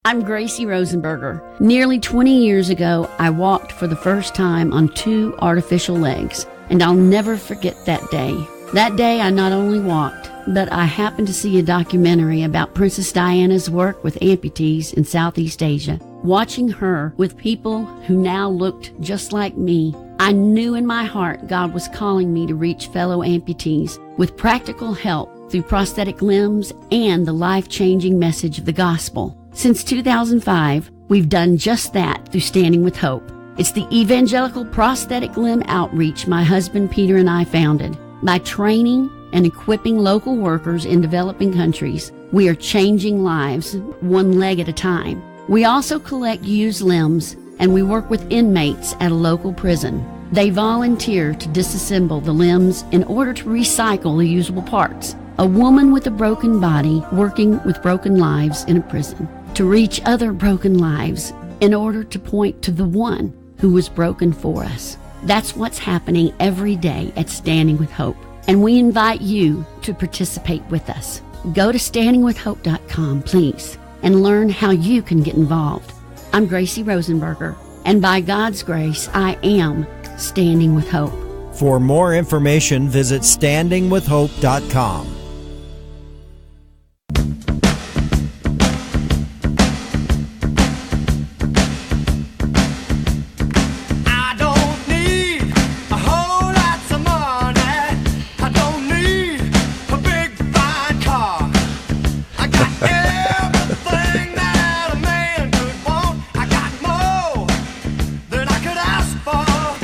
I'm Gracie Rosenberger. Nearly 20 years ago, I walked for the first time on 2 artificial legs, and I'll never forget that day. That day, I not only walked, but I happened to see a documentary about Princess Diana's work with amputees in Southeast Asia. Watching her with people who now looked just like me, I knew in my heart God was calling me to reach fellow amputees with practical help through prosthetic limbs and the life-changing message of the gospel. Since 2005, we've done just that through Standing with Hope. It's the Evangelical Prosthetic Limb Outreach my husband Peter and I founded. By training and equipping local workers in developing countries, we are changing lives one leg at a time. We also collect used limbs, and we work with inmates at a local prison. They volunteer to disassemble the limbs in order to recycle the usable parts. A woman with a broken body working with broken lives in a prison to reach other broken lives in order to point to the one who was broken for us. That's what's happening every day at Standing with Hope, and we invite you to participate with us. Go to standingwithhope.com, please, and learn how you can get involved. I'm Gracie Rosenberger, and by God's grace, I am Standing with Hope. For more information, visit standingwithhope.com.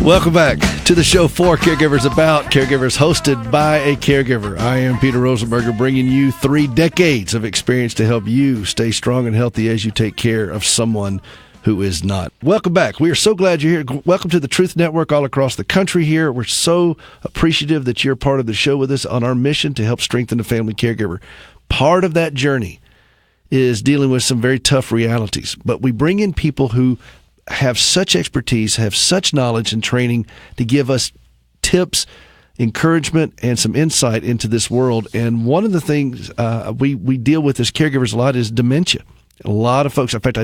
Welcome back to the show for Caregivers, about caregivers, hosted by a caregiver. I am Peter Rosenberger, bringing you 3 decades of experience to help you stay strong and healthy as you take care of someone who is not. Welcome back. We are so glad you're here. Welcome to the Truth Network all across the country here. We're so appreciative that you're part of the show with us on our mission to help strengthen the family caregiver. Part of that journey is dealing with some very tough realities, but we bring in people who have such expertise, have such knowledge and training to give us tips, encouragement, and some insight into this world. And one of the things we deal with as caregivers a lot is dementia. A lot of folks, in fact,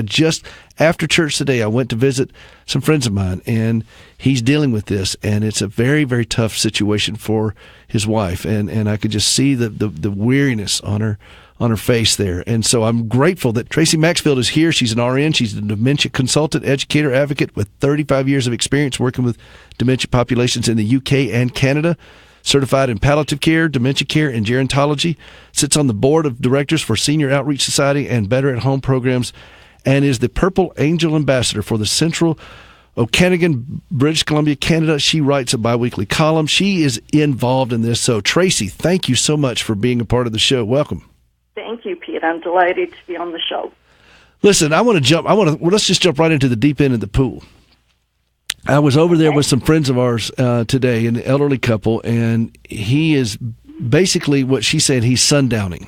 after church today, I went to visit some friends of mine, and he's dealing with this, and it's a very, very tough situation for his wife. And I could just see the weariness on her face there. And so I'm grateful that Tracey Maxfield is here. She's an RN. She's a dementia consultant, educator, advocate with 35 years of experience working with dementia populations in the UK and Canada. Certified in palliative care, dementia care, and gerontology. Sits on the board of directors for Senior Outreach Society and Better at Home programs, and is the Purple Angel Ambassador for the Central Okanagan, British Columbia, Canada. She writes a biweekly column. She is involved in this. So, Tracey, thank you so much for being a part of the show. Welcome. Thank you, Pete. I'm delighted to be on the show. Listen, let's just jump right into the deep end of the pool. I was over there with some friends of ours today, an elderly couple, and he is basically what she said, he's sundowning.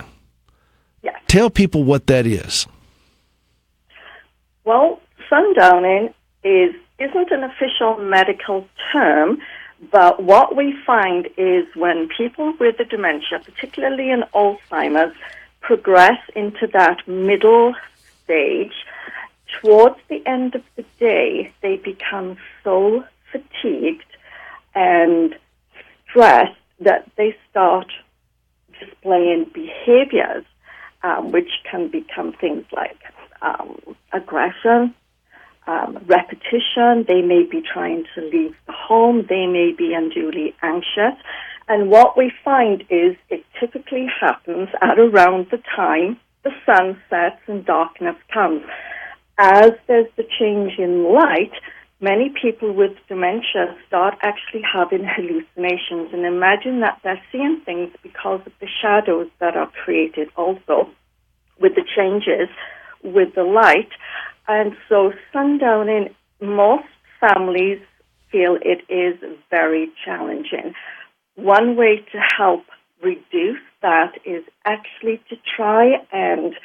Yes. Tell people what that is. Well, sundowning isn't an official medical term, but what we find is when people with the dementia, particularly in Alzheimer's, progress into that middle stage, towards the end of the day, they become so fatigued and stressed that they start displaying behaviors which can become things like aggression, repetition. They may be trying to leave the home. They may be unduly anxious. And what we find is it typically happens at around the time the sun sets and darkness comes. As there's the change in light, many people with dementia start actually having hallucinations. And imagine that they're seeing things because of the shadows that are created also with the changes with the light. And so sundowning, most families feel it is very challenging. One way to help reduce that is actually to try and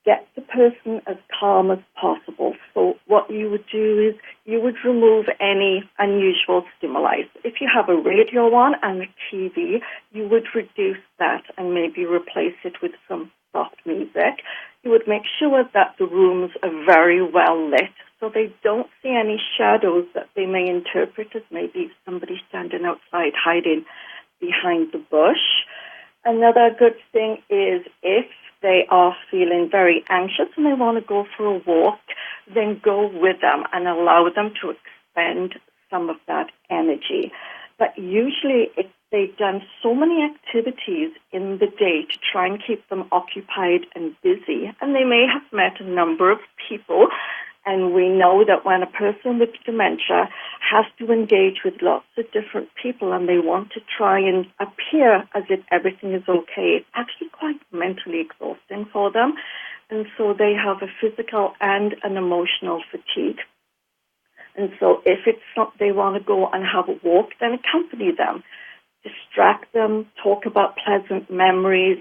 get the person as calm as possible. So what you would do is you would remove any unusual stimuli. If you have a radio on and a TV, you would reduce that and maybe replace it with some soft music. he would make sure that the rooms are very well lit so they don't see any shadows that they may interpret as maybe somebody standing outside hiding behind the bush. Another good thing is if they are feeling very anxious and they want to go for a walk, then go with them and allow them to expend some of that energy. But usually if they've done so many activities in the day to try and keep them occupied and busy, and they may have met a number of people, and we know that when a person with dementia has to engage with lots of different people and they want to try and appear as if everything is okay, it's actually quite mentally exhausting for them. And so they have a physical and an emotional fatigue. And so if it's not, they want to go and have a walk, then accompany them. Distract them, talk about pleasant memories,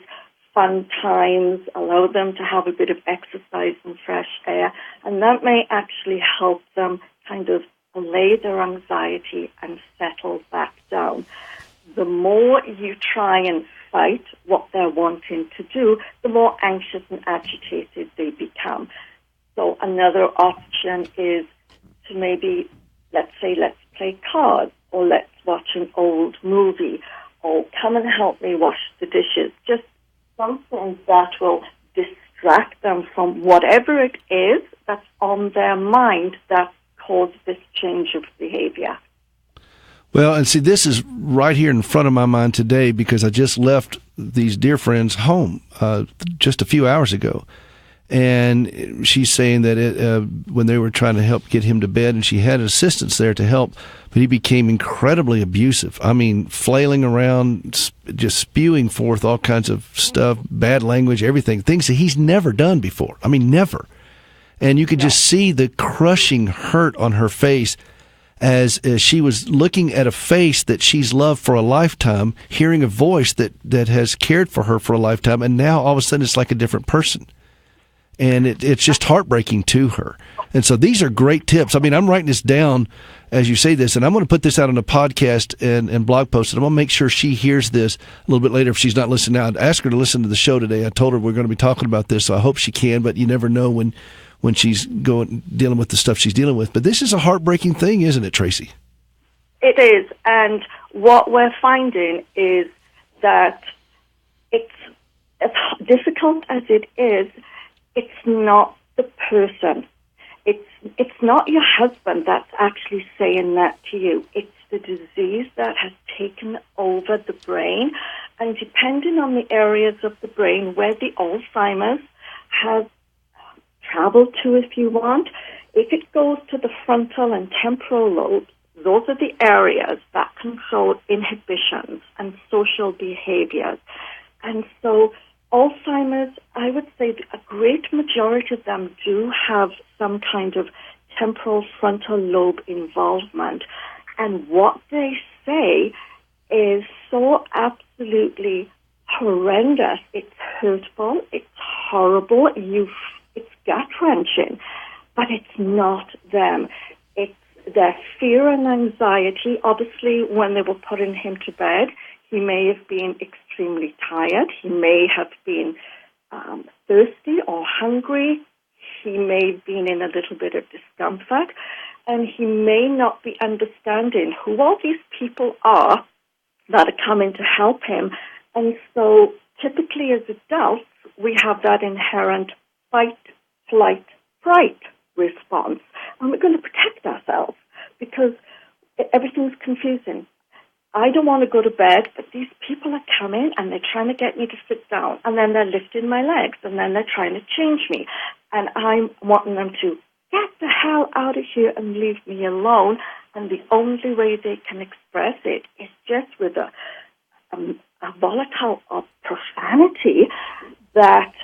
fun times, allow them to have a bit of exercise and fresh air, and that may actually help them kind of allay their anxiety and settle back down. The more you try and fight what they're wanting to do, the more anxious and agitated they become. So another option is to maybe, let's play cards, or let's watch an old movie, or come and help me wash the dishes. Just something that will distract them from whatever it is that's on their mind that caused this change of behavior. Well, and see, this is right here in front of my mind today because I just left these dear friends home just a few hours ago. And she's saying that when they were trying to help get him to bed, and she had assistants there to help, but he became incredibly abusive. I mean, flailing around, just spewing forth all kinds of stuff, bad language, everything, things that he's never done before. I mean, never. And you could just see the crushing hurt on her face as she was looking at a face that she's loved for a lifetime, hearing a voice that has cared for her for a lifetime, and now all of a sudden it's like a different person. And it's just heartbreaking to her. And so these are great tips. I mean, I'm writing this down as you say this, and I'm going to put this out on a podcast and blog post, and I'm going to make sure she hears this a little bit later if she's not listening now. I'd ask her to listen to the show today. I told her we're going to be talking about this, so I hope she can, but you never know when she's dealing with the stuff she's dealing with. But this is a heartbreaking thing, isn't it, Tracey? It is, and what we're finding is that it's as difficult as it is, it's not the person. It's not your husband that's actually saying that to you. It's the disease that has taken over the brain. And depending on the areas of the brain where the Alzheimer's has traveled to, if you want, if it goes to the frontal and temporal lobes, those are the areas that control inhibitions and social behaviors. And so Alzheimer's, I would say a great majority of them do have some kind of temporal frontal lobe involvement. And what they say is so absolutely horrendous. It's hurtful. It's horrible. It's gut-wrenching. But it's not them. It's their fear and anxiety. Obviously, when they were putting him to bed, he may have been extremely tired. He may have been thirsty or hungry. He may have been in a little bit of discomfort. And he may not be understanding who all these people are that are coming to help him. And so typically as adults, we have that inherent fight, flight, fright response. And we're going to protect ourselves because everything's confusing. I don't want to go to bed, but these people are coming and they're trying to get me to sit down, and then they're lifting my legs, and then they're trying to change me. And I'm wanting them to get the hell out of here and leave me alone. And the only way they can express it is just with a volatile of profanity that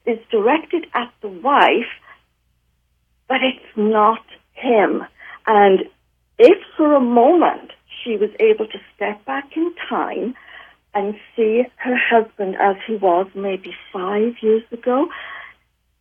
is directed at the wife, but it's not him. And if for a moment she was able to step back in time and see her husband as he was maybe 5 years ago,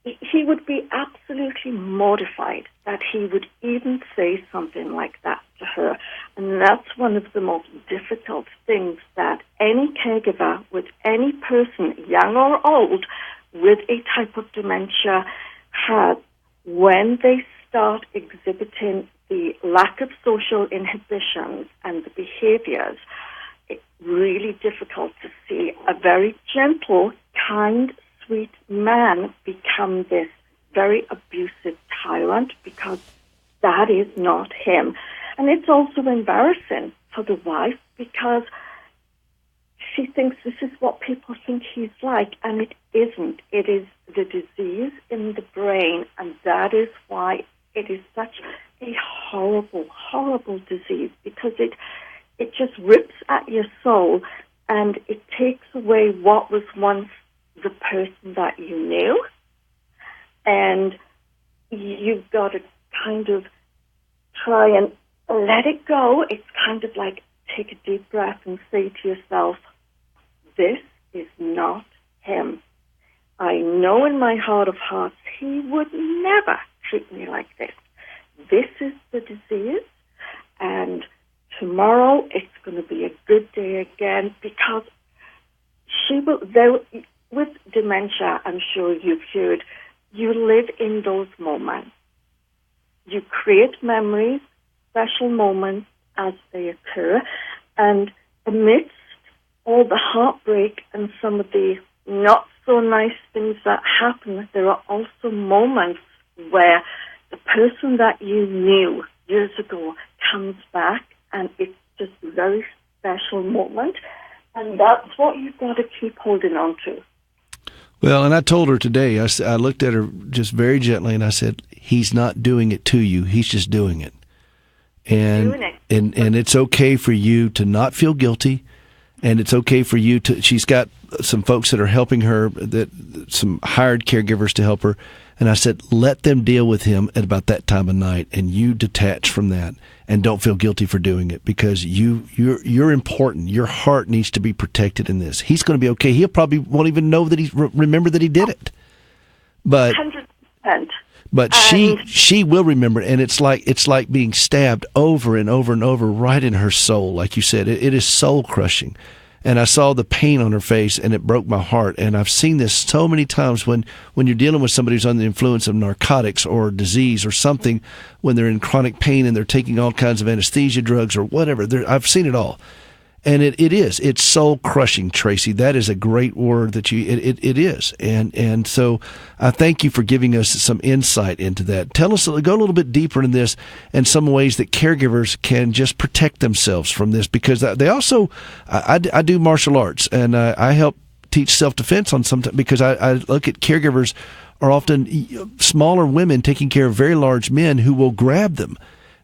he would be absolutely mortified that he would even say something like that to her. And that's one of the most difficult things that any caregiver with any person, young or old, with a type of dementia has, when they start exhibiting the lack of social inhibitions and the behaviors, it's really difficult to see a very gentle, kind, sweet man become this very abusive tyrant, because that is not him. And it's also embarrassing for the wife, because she thinks this is what people think he's like, and it isn't. It is the disease in the brain, and that is why it is such a horrible, horrible disease, because it just rips at your soul, and it takes away what was once the person that you knew, and you've got to kind of try and let it go. It's kind of like take a deep breath and say to yourself, this is not him. I know in my heart of hearts he would never treat me like this. This is the disease, and tomorrow it's going to be a good day again, because she will. With dementia, I'm sure you've heard, you live in those moments. You create memories, special moments as they occur, and amidst all the heartbreak and some of the not so nice things that happen, there are also moments where the person that you knew years ago comes back, and it's just a very special moment, and that's what you've got to keep holding on to. Well, and I told her today, I looked at her just very gently, and I said, he's not doing it to you, he's just doing it. And it's okay for you to not feel guilty, and it's okay for you to, she's got some folks that are helping her, some hired caregivers to help her, and I said, let them deal with him at about that time of night, and you detach from that, and don't feel guilty for doing it, because you're important. Your heart needs to be protected in this. He's going to be okay. He'll probably won't even know that remember that he did it. But 100%. But she will remember, and it's like being stabbed over and over and over right in her soul, like you said. It is soul crushing. And I saw the pain on her face, and it broke my heart. And I've seen this so many times when you're dealing with somebody who's under the influence of narcotics or disease or something, when they're in chronic pain and they're taking all kinds of anesthesia drugs or whatever. I've seen it all. And it's soul crushing, Tracey. That is a great word that it is. And so I thank you for giving us some insight into that. Tell us, go a little bit deeper in this and some ways that caregivers can just protect themselves from this, because they also, I do martial arts, and I help teach self-defense on some, because I look at caregivers are often smaller women taking care of very large men who will grab them.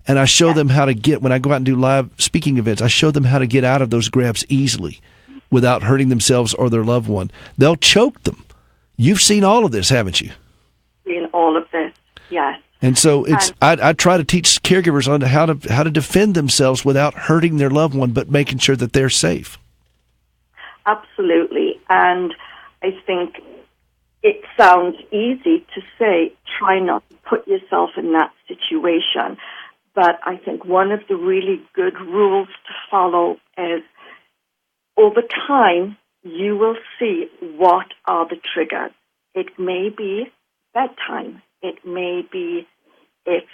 And I show them how to get, when I go out and do live speaking events, I show them how to get out of those grabs easily without hurting themselves or their loved one. They'll choke them. You've seen all of this, haven't you? Seen all of this, yes. And so I try to teach caregivers on how to defend themselves without hurting their loved one, but making sure that they're safe. Absolutely. And I think it sounds easy to say, try not to put yourself in that situation. But I think one of the really good rules to follow is, over time, you will see what are the triggers. It may be bedtime. It may be if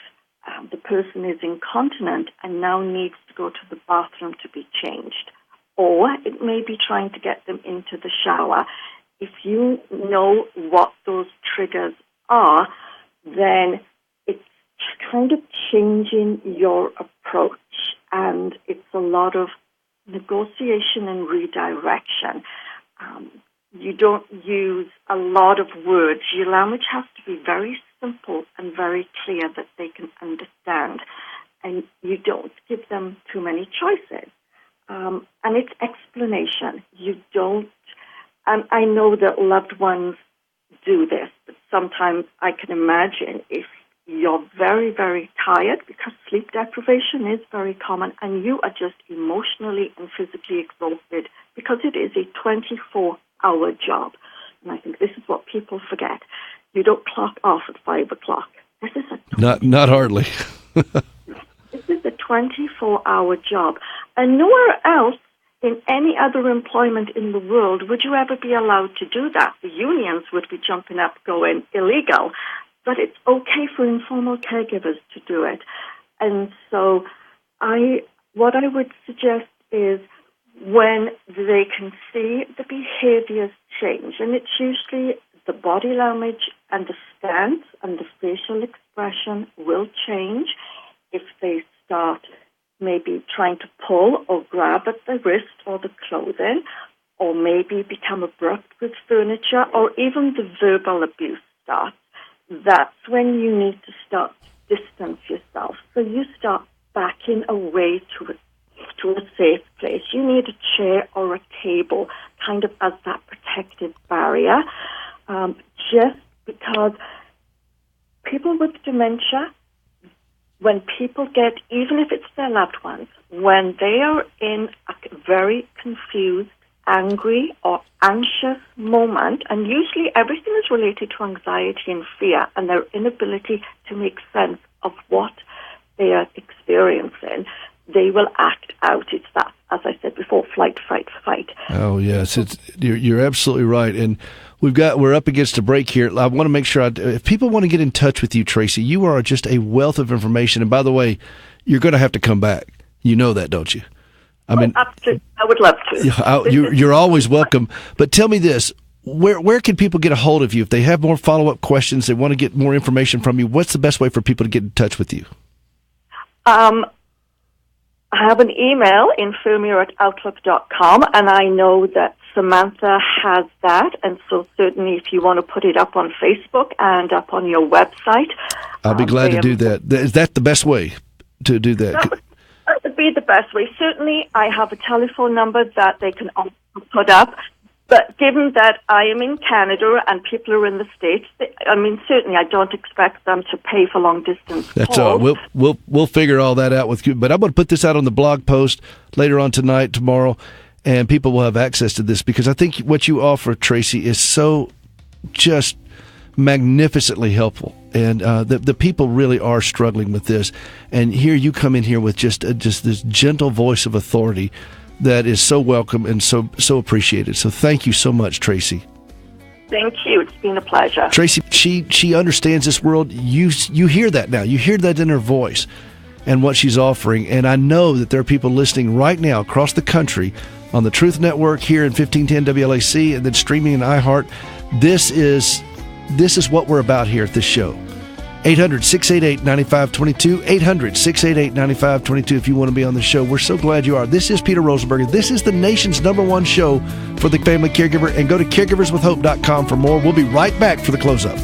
the person is incontinent and now needs to go to the bathroom to be changed. Or it may be trying to get them into the shower. If you know what those triggers are, then kind of changing your approach, and it's a lot of negotiation and redirection. You don't use a lot of words. Your language has to be very simple and very clear that they can understand, and you don't give them too many choices. And it's explanation. You don't, and I know that loved ones do this, but sometimes I can imagine if you're very, very tired, because sleep deprivation is very common, and you are just emotionally and physically exhausted, because it is a 24-hour job. And I think this is what people forget. You don't clock off at 5 o'clock. This is not hardly. This is a 24-hour job. And nowhere else in any other employment in the world would you ever be allowed to do that. The unions would be jumping up going illegal, but it's okay for informal caregivers to do it. And so what I would suggest is when they can see the behaviors change, and it's usually the body language and the stance and the facial expression will change if they start maybe trying to pull or grab at the wrist or the clothing, or maybe become abrupt with furniture, or even the verbal abuse starts. That's when you need to start to distance yourself. So you start backing away to a safe place. You need a chair or a table kind of as that protective barrier, just because people with dementia, when people get, even if it's their loved ones, when they are in a very confused, angry, or anxious moment, and usually everything is related to anxiety and fear and their inability to make sense of what they are experiencing, they will act out. It's that, as I said before, flight, fight, fight. Oh, yes. You're absolutely right. And we're up against a break here. I want to make sure, if people want to get in touch with you, Tracey, you are just a wealth of information. And by the way, you're going to have to come back. You know that, don't you? I mean, absolutely. I would love to. You're always welcome. But tell me this. Where can people get a hold of you? If they have more follow-up questions, they want to get more information from you, what's the best way for people to get in touch with you? I have an email, infirmier@outlook.com, and I know that Samantha has that, and so certainly if you want to put it up on Facebook and up on your website. I'll be glad to do that. Is that the best way to do that? That would be the best way. Certainly I have a telephone number that they can also put up, but given that I am in Canada and people are in the States, certainly I don't expect them to pay for long distance calls. That's all. We'll figure all that out with you. But I'm going to put this out on the blog post later on tonight, tomorrow, and people will have access to this, because I think what you offer, Tracey, is so just magnificently helpful. And the people really are struggling with this. And here you come in here with just this gentle voice of authority that is so welcome and so appreciated. So thank you so much, Tracey. Thank you. It's been a pleasure. Tracey, she understands this world. You hear that now. You hear that in her voice and what she's offering. And I know that there are people listening right now across the country on the Truth Network here in 1510 WLAC and then streaming in iHeart. This is what we're about here at this show. 800-688-9522, 800-688-9522 if you want to be on the show. We're so glad you are. This is Peter Rosenberger. This is the nation's #1 show for the family caregiver, and go to caregiverswithhope.com for more. We'll be right back for the close-up.